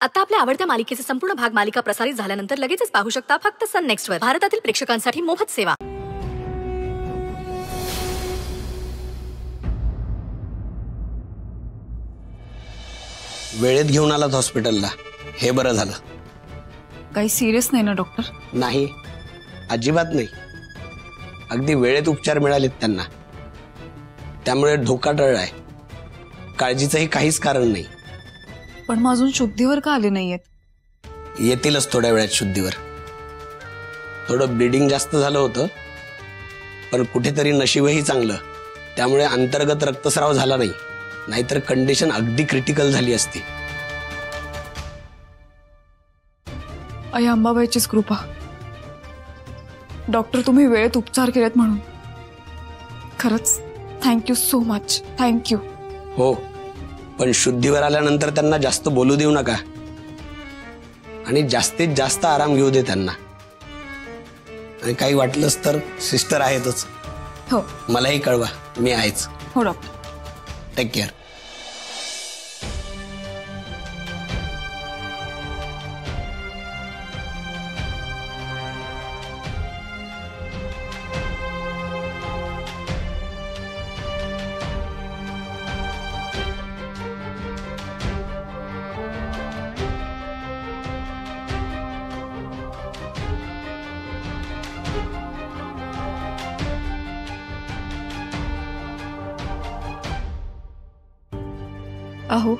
आता आपल्या आवडत्या मालिकेचे संपूर्ण भाग मालिका प्रसारित झाल्यानंतर लगेचच पाहू शकता फक्त सन नेक्स्ट वर. भारतातील प्रेक्षकांसाठी मोफत सेवा. वेळेत घेऊन आलात हॉस्पिटलला, हे बरं झालं. काही सिरियस नाही ना डॉक्टर? नाही, अजिबात नाही. अगदी वेळेत उपचार मिळालेत त्यांना, त्यामुळे धोका टळलाय. काळजीचंही काहीच कारण नाही. पण मग अजून शुद्धीवर का आले नाहीयेत? येतीलच थोड्या वेळात शुद्धीवर. थोडं ब्लिडिंग जास्त झालं होतं, पण कुठेतरी नशीबही चांगलं, त्यामुळे अंतर्गत रक्तस्राव झाला नाही, नाहीतर कंडिशन अगदी क्रिटिकल झाली असती. आई अंबाबाईचीच कृपा. डॉक्टर, तुम्ही वेळेत उपचार केलेत म्हणून खरंच थँक्यू सो मच. थँक्यू. हो, पण शुद्धीवर आल्यानंतर त्यांना जास्त बोलू देऊ नका आणि जास्तीत जास्त आराम घेऊ दे त्यांना. आणि काही वाटलंच तर सिस्टर आहेतच. हो, मलाही कळवा, मी आहेच. हो डॉक्टर. Take care. अहो,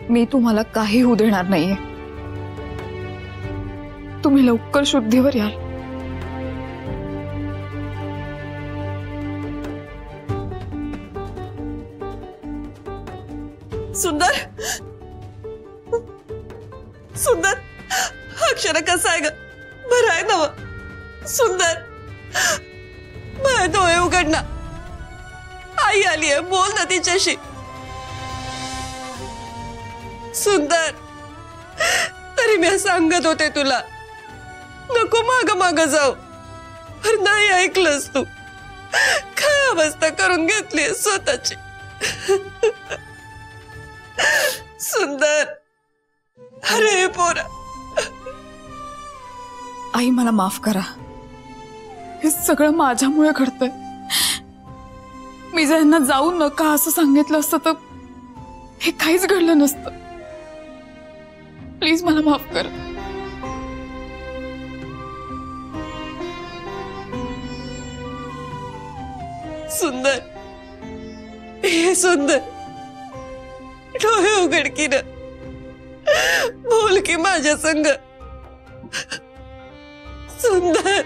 मी तुम्हाला काही होऊ देणार नाहीये. तुम्ही लवकर शुद्धीवर याल. सुंदर, सुंदर, अक्षरा कसा आहे ग? बरं आहे ना? सुंदर, माझे डोळे उघड ना. आई आली आहे, बोल ना तिच्याशी. सुंदर, तरी मी सांगत होते तुला, नको माग माग जाऊ, पण नाही ऐकलंस तू. काय अवस्था करून घेतली स्वतःची. सुंदर, अरे पोरा. आई, मला माफ करा. हे सगळं माझ्यामुळे घडतंय. मी जर यांना जाऊ नका असं सांगितलं असतं तर हे काहीच घडलं नसतं. प्लीज मला माफ करा. सुंदर, हे सुंदर, डोळे उघड की न, बोल की माझ्या संग. सुंदर.